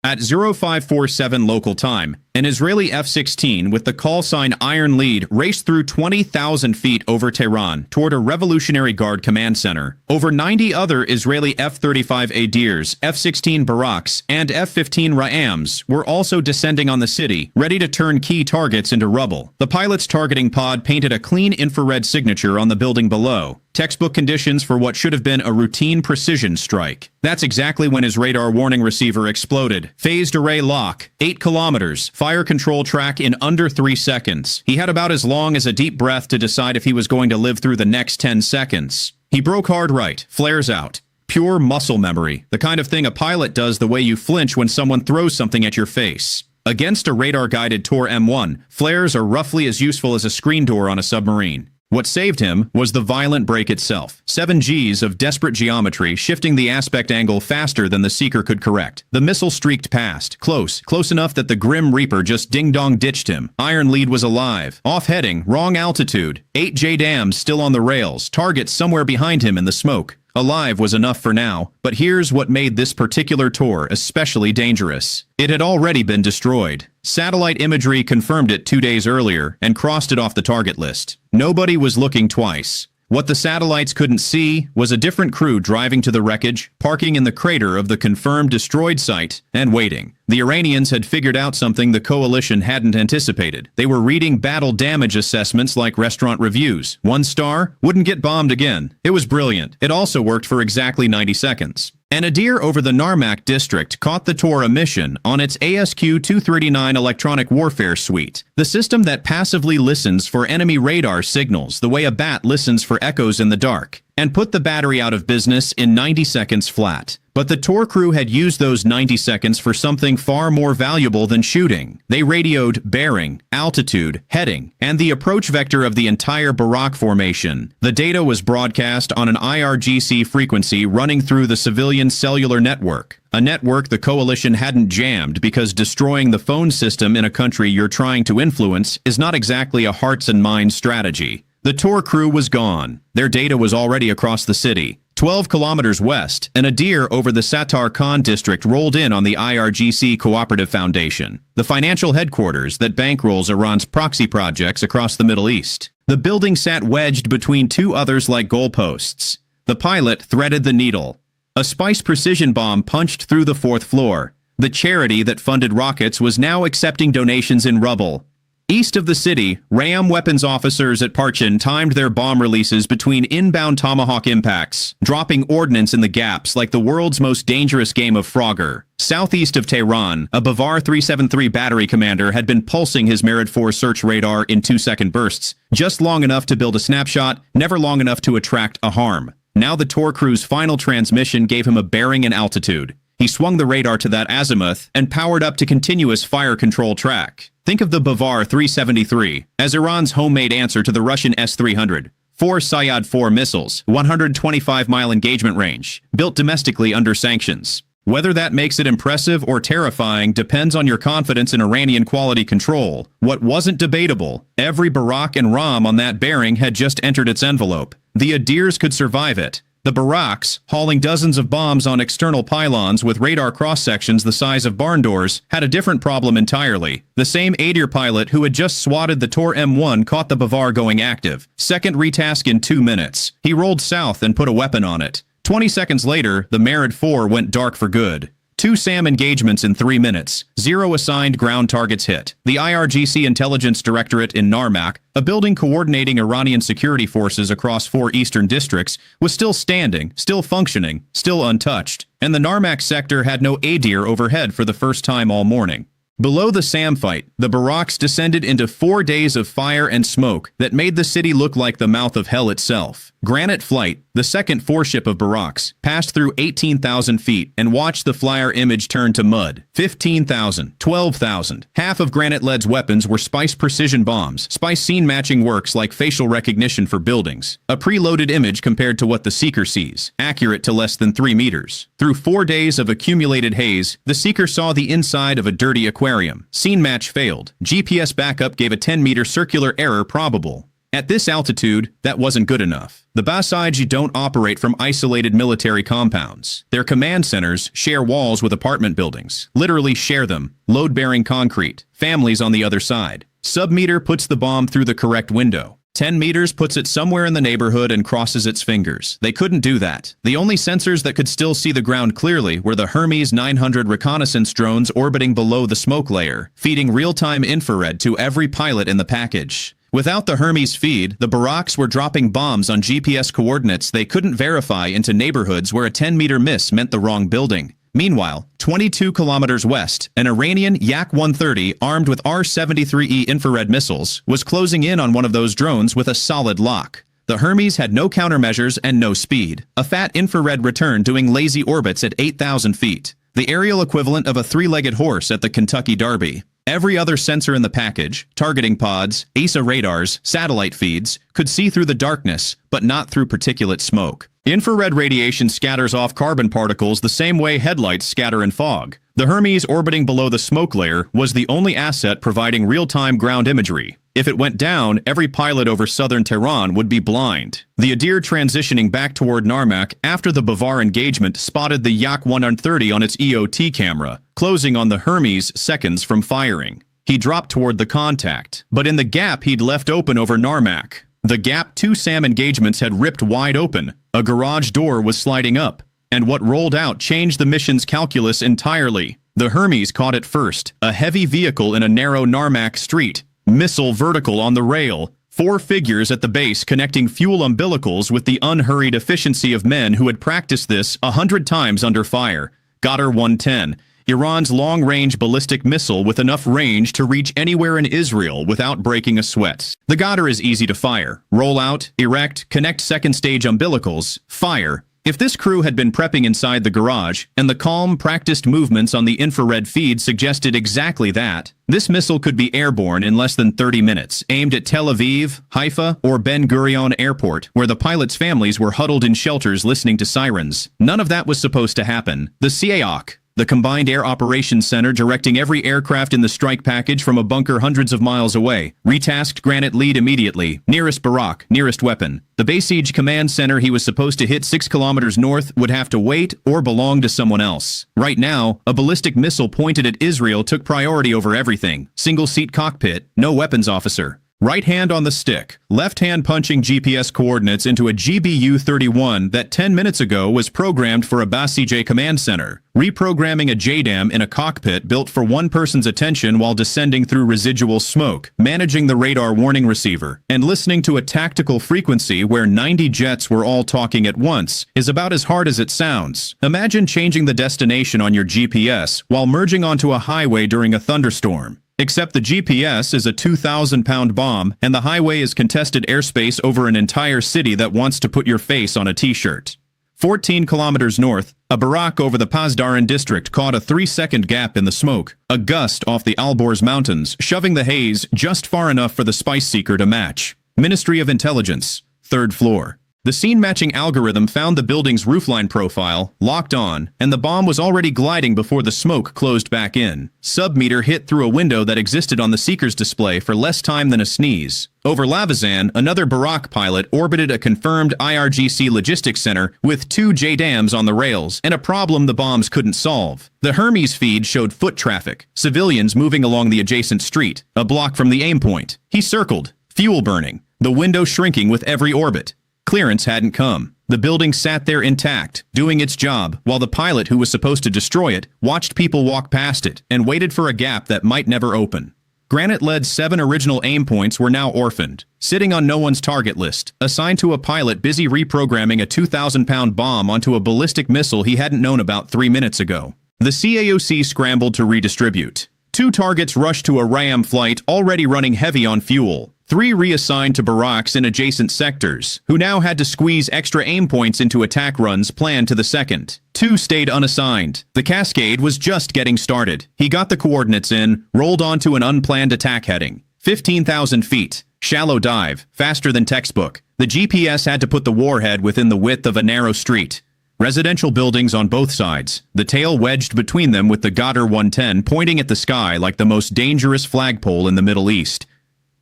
At 0547 local time, an Israeli F-16 with the call sign Iron Lead raced through 20,000 feet over Tehran toward a Revolutionary Guard command center. Over 90 other Israeli F-35 Adirs, F-16 Baraks, and F-15 Ra'ams were also descending on the city, ready to turn key targets into rubble. The pilot's targeting pod painted a clean infrared signature on the building below. Textbook conditions for what should have been a routine precision strike. That's exactly when his radar warning receiver exploded. Phased array lock, 8 kilometers, fire control track in under 3 seconds. He had about as long as a deep breath to decide if he was going to live through the next 10 seconds. He broke hard right, flares out. Pure muscle memory, the kind of thing a pilot does the way you flinch when someone throws something at your face. Against a radar-guided Tor-M1, flares are roughly as useful as a screen door on a submarine. What saved him was the violent break itself. 7 Gs of desperate geometry shifting the aspect angle faster than the seeker could correct. The missile streaked past, close enough that the Grim Reaper just ding-dong ditched him. Iron Lead was alive. Off-heading, wrong altitude. 8 JDAMs still on the rails, targets somewhere behind him in the smoke. Alive was enough for now, but here's what made this particular Tor especially dangerous. It had already been destroyed. Satellite imagery confirmed it 2 days earlier and crossed it off the target list. Nobody was looking twice. What the satellites couldn't see was a different crew driving to the wreckage, parking in the crater of the confirmed destroyed site, and waiting. The Iranians had figured out something the coalition hadn't anticipated. They were reading battle damage assessments like restaurant reviews. 1 star, wouldn't get bombed again. It was brilliant. It also worked for exactly 90 seconds. An Adir over the Narmak district caught the Tor a mission on its ASQ-239 electronic warfare suite, the system that passively listens for enemy radar signals the way a bat listens for echoes in the dark, and put the battery out of business in 90 seconds flat. But the Tor crew had used those 90 seconds for something far more valuable than shooting. They radioed bearing, altitude, heading, and the approach vector of the entire Barak formation. The data was broadcast on an IRGC frequency running through the civilian cellular network. A network the coalition hadn't jammed because destroying the phone system in a country you're trying to influence is not exactly a hearts and minds strategy. The Tor crew was gone. Their data was already across the city. 12 kilometers west, an Adir over the Sattar Khan district rolled in on the IRGC Cooperative Foundation, the financial headquarters that bankrolls Iran's proxy projects across the Middle East. The building sat wedged between 2 others like goalposts. The pilot threaded the needle. A Spice precision bomb punched through the 4th floor. The charity that funded rockets was now accepting donations in rubble. East of the city, RAM weapons officers at Parchin timed their bomb releases between inbound Tomahawk impacts, dropping ordnance in the gaps like the world's most dangerous game of Frogger. Southeast of Tehran, a Bavar-373 battery commander had been pulsing his Merid 4 search radar in 2-second bursts, just long enough to build a snapshot, never long enough to attract a harm. Now the Tor crew's final transmission gave him a bearing and altitude. He swung the radar to that azimuth and powered up to continuous fire control track. Think of the Bavar-373 as Iran's homemade answer to the Russian S-300. 4 Sayad-4 missiles, 125-mile engagement range, built domestically under sanctions. Whether that makes it impressive or terrifying depends on your confidence in Iranian quality control. What wasn't debatable, every Barak and Ram on that bearing had just entered its envelope. The Adirs could survive it. The Baraks, hauling dozens of bombs on external pylons with radar cross-sections the size of barn doors, had a different problem entirely. The same Adir pilot who had just swatted the Tor-M1 caught the Bavar going active. Second retask in 2 minutes. He rolled south and put a weapon on it. 20 seconds later, the Merid 4 went dark for good. 2 SAM engagements in 3 minutes. 0 assigned ground targets hit. The IRGC Intelligence Directorate in Narmak, a building coordinating Iranian security forces across 4 eastern districts, was still standing, still functioning, still untouched. And the Narmak sector had no Adir overhead for the first time all morning. Below the SAM fight, the Baraks descended into 4 days of fire and smoke that made the city look like the mouth of hell itself. Granite Flight, the second 4-ship of Baraks, passed through 18,000 feet and watched the flyer image turn to mud. 15,000, 12,000. Half of Granite Lead's weapons were Spice precision bombs. Spice scene matching works like facial recognition for buildings. A preloaded image compared to what the Seeker sees, accurate to less than 3 meters. Through 4 days of accumulated haze, the Seeker saw the inside of a dirty aquarium. Scene match failed. GPS backup gave a 10-meter circular error probable. At this altitude, that wasn't good enough. The Basij don't operate from isolated military compounds. Their command centers share walls with apartment buildings. Literally share them. Load-bearing concrete. Families on the other side. Submeter puts the bomb through the correct window. 10 meters puts it somewhere in the neighborhood and crosses its fingers. They couldn't do that. The only sensors that could still see the ground clearly were the Hermes 900 reconnaissance drones orbiting below the smoke layer, feeding real-time infrared to every pilot in the package. Without the Hermes feed, the Baraks were dropping bombs on GPS coordinates they couldn't verify into neighborhoods where a 10-meter miss meant the wrong building. Meanwhile, 22 kilometers west, an Iranian Yak-130 armed with R-73E infrared missiles was closing in on one of those drones with a solid lock. The Hermes had no countermeasures and no speed. A fat infrared return doing lazy orbits at 8,000 feet. The aerial equivalent of a three-legged horse at the Kentucky Derby. Every other sensor in the package, targeting pods, ASA radars, satellite feeds, could see through the darkness, but not through particulate smoke. Infrared radiation scatters off carbon particles the same way headlights scatter in fog. The Hermes orbiting below the smoke layer was the only asset providing real-time ground imagery. If it went down, every pilot over southern Tehran would be blind. The Adir transitioning back toward Narmak after the Bavar engagement spotted the Yak-130 on its EOT camera, closing on the Hermes seconds from firing. He dropped toward the contact, but in the gap he'd left open over Narmak. The gap two SAM engagements had ripped wide open. A garage door was sliding up, and what rolled out changed the mission's calculus entirely. The Hermes caught it first, a heavy vehicle in a narrow Narmak street. Missile vertical on the rail, 4 figures at the base connecting fuel umbilicals with the unhurried efficiency of men who had practiced this 100 times under fire. Tor-M1 Iran's long-range ballistic missile with enough range to reach anywhere in Israel without breaking a sweat. The Tor is easy to fire. Roll out, erect, connect second-stage umbilicals, fire. If this crew had been prepping inside the garage, and the calm, practiced movements on the infrared feed suggested exactly that, this missile could be airborne in less than 30 minutes, aimed at Tel Aviv, Haifa, or Ben Gurion Airport, where the pilots' families were huddled in shelters listening to sirens. None of that was supposed to happen. The CAOC, the Combined Air Operations Center directing every aircraft in the strike package from a bunker hundreds of miles away, retasked Granite lead immediately, nearest Barak, nearest weapon. The Basij command center he was supposed to hit 6 kilometers north would have to wait or belong to someone else. Right now, a ballistic missile pointed at Israel took priority over everything. Single-seat cockpit, no weapons officer. Right hand on the stick, left hand punching GPS coordinates into a GBU-31 that 10 minutes ago was programmed for a Basij command center, reprogramming a JDAM in a cockpit built for one person's attention while descending through residual smoke, managing the radar warning receiver, and listening to a tactical frequency where 90 jets were all talking at once is about as hard as it sounds. Imagine changing the destination on your GPS while merging onto a highway during a thunderstorm. Except the GPS is a 2,000-pound bomb, and the highway is contested airspace over an entire city that wants to put your face on a t-shirt. 14 kilometers north, a Barak over the Pasdaran district caught a 3-second gap in the smoke, a gust off the Alborz Mountains, shoving the haze just far enough for the Spice Seeker to match. Ministry of Intelligence, 3rd floor. The scene-matching algorithm found the building's roofline profile, locked on, and the bomb was already gliding before the smoke closed back in. Submeter hit through a window that existed on the Seeker's display for less time than a sneeze. Over Lavazan, another Barak pilot orbited a confirmed IRGC logistics center with 2 JDAMs on the rails and a problem the bombs couldn't solve. The Hermes feed showed foot traffic, civilians moving along the adjacent street, a block from the aim point. He circled, fuel burning, the window shrinking with every orbit. Clearance hadn't come. The building sat there intact, doing its job, while the pilot who was supposed to destroy it watched people walk past it and waited for a gap that might never open. Granite-led 7 original aim points were now orphaned, sitting on no one's target list, assigned to a pilot busy reprogramming a 2,000-pound bomb onto a ballistic missile he hadn't known about 3 minutes ago. The CAOC scrambled to redistribute. 2 targets rushed to a RAM flight already running heavy on fuel. 3 reassigned to Baraks in adjacent sectors, who now had to squeeze extra aim points into attack runs planned to the second. 2 stayed unassigned. The cascade was just getting started. He got the coordinates in, rolled onto an unplanned attack heading. 15,000 feet. Shallow dive, faster than textbook. The GPS had to put the warhead within the width of a narrow street. Residential buildings on both sides, the tail wedged between them with the Tor-M1 pointing at the sky like the most dangerous flagpole in the Middle East.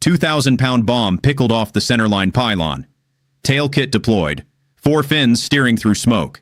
2,000-pound bomb pickled off the centerline pylon. Tail kit deployed. 4 fins steering through smoke.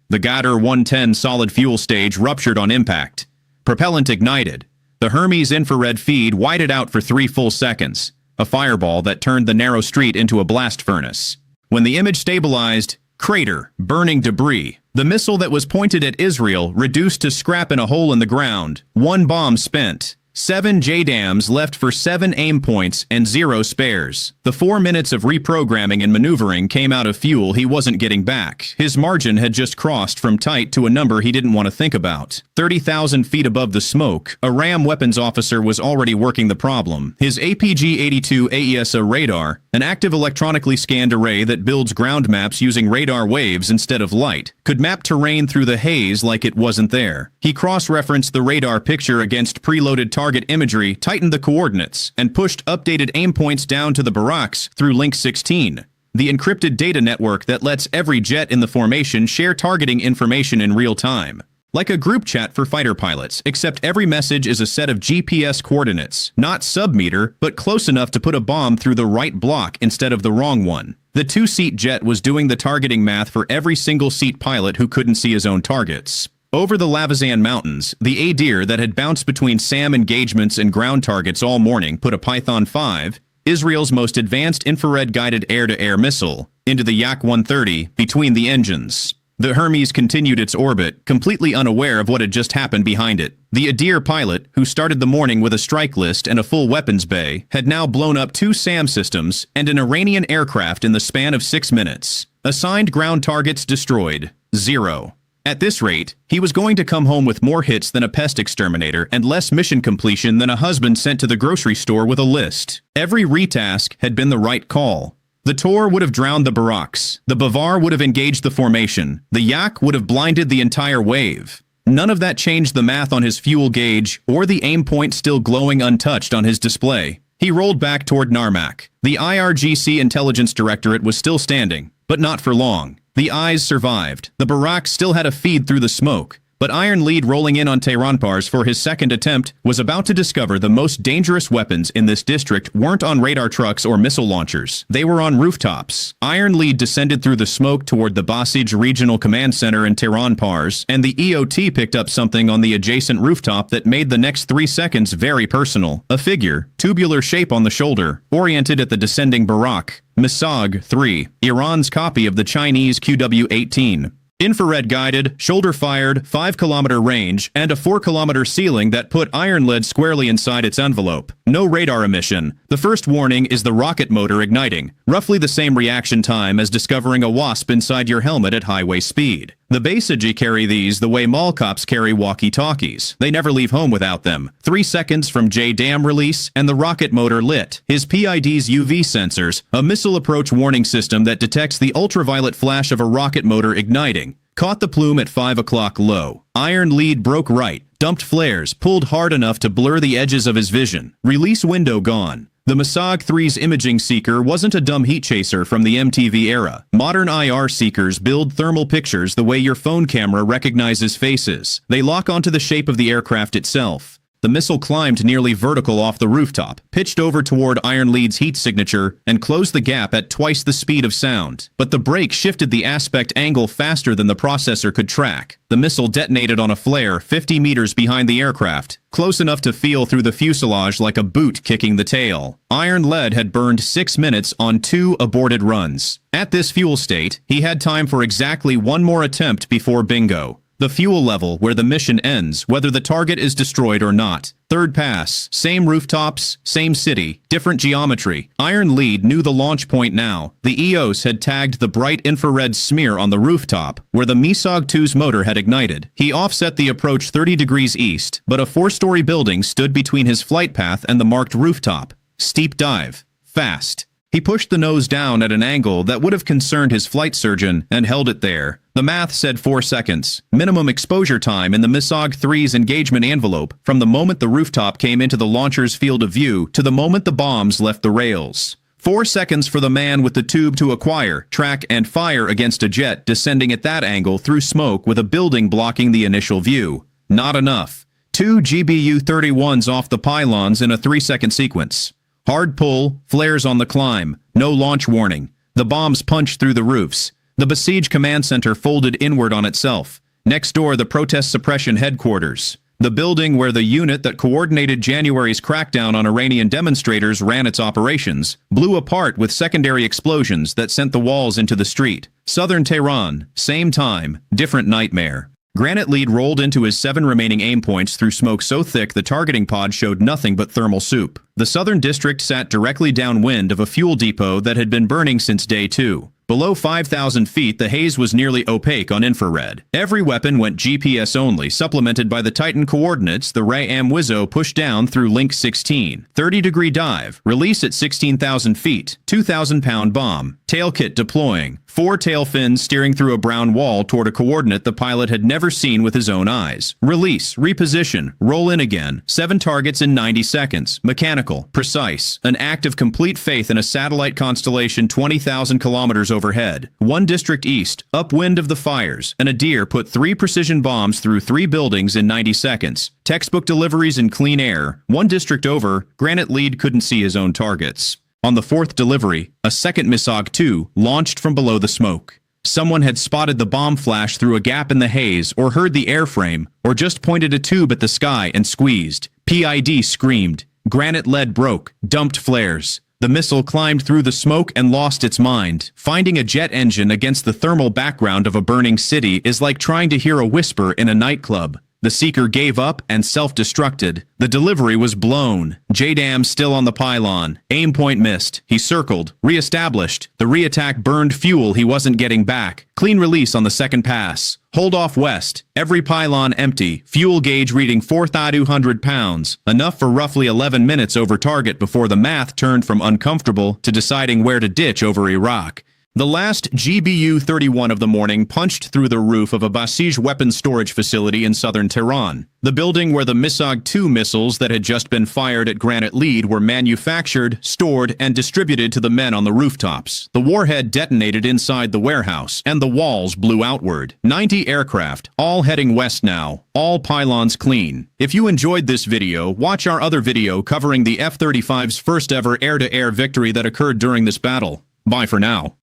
The Tor-M1 110 solid fuel stage ruptured on impact. Propellant ignited. The Hermes infrared feed whited out for 3 full seconds. A fireball that turned the narrow street into a blast furnace. When the image stabilized, crater, burning debris. The missile that was pointed at Israel reduced to scrap in a hole in the ground. 1 bomb spent. 7 JDAMs left for 7 aim points and 0 spares. The 4 minutes of reprogramming and maneuvering came out of fuel he wasn't getting back. His margin had just crossed from tight to a number he didn't want to think about. 30,000 feet above the smoke, a RAM weapons officer was already working the problem. His APG-82 AESA radar, an active electronically scanned array that builds ground maps using radar waves instead of light, could map terrain through the haze like it wasn't there. He cross-referenced the radar picture against preloaded target imagery, tightened the coordinates, and pushed updated aim points down to the barracks through Link 16, the encrypted data network that lets every jet in the formation share targeting information in real time. Like a group chat for fighter pilots, except every message is a set of GPS coordinates, not sub-meter, but close enough to put a bomb through the right block instead of the wrong one. The 2-seat jet was doing the targeting math for every single-seat pilot who couldn't see his own targets. Over the Lavazan Mountains, the Adir that had bounced between SAM engagements and ground targets all morning put a Python 5, Israel's most advanced infrared-guided air-to-air missile, into the Yak-130 between the engines. The Hermes continued its orbit, completely unaware of what had just happened behind it. The Adir pilot, who started the morning with a strike list and a full weapons bay, had now blown up 2 SAM systems and an Iranian aircraft in the span of 6 minutes. Assigned ground targets destroyed. 0. At this rate, he was going to come home with more hits than a pest exterminator and less mission completion than a husband sent to the grocery store with a list. Every retask had been the right call. The Tor would have drowned the barracks. The Bavar would have engaged the formation. The Yak would have blinded the entire wave. None of that changed the math on his fuel gauge or the aim point still glowing untouched on his display. He rolled back toward Narmak. The IRGC Intelligence Directorate was still standing, but not for long. The eyes survived. The barracks still had a feed through the smoke. But Iron Lead, rolling in on Tehranpars for his second attempt, was about to discover the most dangerous weapons in this district weren't on radar trucks or missile launchers. They were on rooftops. Iron Lead descended through the smoke toward the Basij Regional Command Center in Tehranpars, and the EOT picked up something on the adjacent rooftop that made the next 3 seconds very personal. A figure, tubular shape on the shoulder, oriented at the descending Barak. Misag-3, Iran's copy of the Chinese QW-18. Infrared guided, shoulder fired, 5-kilometer range, and a 4-kilometer ceiling that put Iron Lead squarely inside its envelope. No radar emission. The first warning is the rocket motor igniting, roughly the same reaction time as discovering a wasp inside your helmet at highway speed. The Basiji carry these the way mall cops carry walkie-talkies. They never leave home without them. 3 seconds from JDAM release, and the rocket motor lit. His PID's UV sensors, a missile approach warning system that detects the ultraviolet flash of a rocket motor igniting, caught the plume at 5 o'clock low. Iron Lead broke right, dumped flares, pulled hard enough to blur the edges of his vision. Release window gone. The Misag-3's imaging seeker wasn't a dumb heat chaser from the MTV era. Modern IR seekers build thermal pictures the way your phone camera recognizes faces. They lock onto the shape of the aircraft itself. The missile climbed nearly vertical off the rooftop, pitched over toward Iron Lead's heat signature, and closed the gap at twice the speed of sound. But the brake shifted the aspect angle faster than the processor could track. The missile detonated on a flare 50 meters behind the aircraft, close enough to feel through the fuselage like a boot kicking the tail. Iron Lead had burned 6 minutes on 2 aborted runs. At this fuel state, he had time for exactly 1 more attempt before bingo. The fuel level where the mission ends, whether the target is destroyed or not. Third pass, same rooftops, same city, different geometry. Iron Lead knew the launch point now. The EOS had tagged the bright infrared smear on the rooftop, where the Misag-2's motor had ignited. He offset the approach 30 degrees east, but a 4-story building stood between his flight path and the marked rooftop. Steep dive. Fast. He pushed the nose down at an angle that would have concerned his flight surgeon and held it there. The math said 4 seconds. Minimum exposure time in the Misag-3's engagement envelope from the moment the rooftop came into the launcher's field of view to the moment the bombs left the rails. 4 seconds for the man with the tube to acquire, track, and fire against a jet descending at that angle through smoke with a building blocking the initial view. Not enough. 2 GBU-31s off the pylons in a 3-second sequence. Hard pull, flares on the climb, no launch warning. The bombs punched through the roofs. The besieged command center folded inward on itself. Next door, the protest suppression headquarters. The building where the unit that coordinated January's crackdown on Iranian demonstrators ran its operations, blew apart with secondary explosions that sent the walls into the street. Southern Tehran, same time, different nightmare. Granite Lead rolled into his 7 remaining aim points through smoke so thick the targeting pod showed nothing but thermal soup. The southern district sat directly downwind of a fuel depot that had been burning since day 2. Below 5,000 feet, the haze was nearly opaque on infrared. Every weapon went GPS only, supplemented by the Titan coordinates the Ray-Am Wizzo pushed down through Link 16. 30-degree dive, release at 16,000 feet, 2,000-pound bomb, tail kit deploying, 4 tail fins steering through a brown wall toward a coordinate the pilot had never seen with his own eyes. Release, reposition, roll in again, 7 targets in 90 seconds, mechanical, precise, an act of complete faith in a satellite constellation 20,000 kilometers overhead. 1 district east, upwind of the fires, and a deer put 3 precision bombs through 3 buildings in 90 seconds. Textbook deliveries in clean air. 1 district over, Granite Lead couldn't see his own targets. On the 4th delivery, a second MISOG-2 launched from below the smoke. Someone had spotted the bomb flash through a gap in the haze, or heard the airframe, or just pointed a tube at the sky and squeezed. PID screamed. Granite lead broke, dumped flares. The missile climbed through the smoke and lost its mind. Finding a jet engine against the thermal background of a burning city is like trying to hear a whisper in a nightclub. The seeker gave up and self-destructed. The delivery was blown. JDAM still on the pylon. Aim point missed. He circled. Re-established. The re-attack burned fuel he wasn't getting back. Clean release on the second pass. Hold off west. Every pylon empty. Fuel gauge reading 4,200 pounds. Enough for roughly 11 minutes over target before the math turned from uncomfortable to deciding where to ditch over Iraq. The last GBU-31 of the morning punched through the roof of a Basij weapons storage facility in southern Tehran, the building where the MISOG-2 missiles that had just been fired at Granite Lead were manufactured, stored, and distributed to the men on the rooftops. The warhead detonated inside the warehouse, and the walls blew outward. 90 aircraft, all heading west now, all pylons clean. If you enjoyed this video, watch our other video covering the F-35's first ever air-to-air victory that occurred during this battle. Bye for now.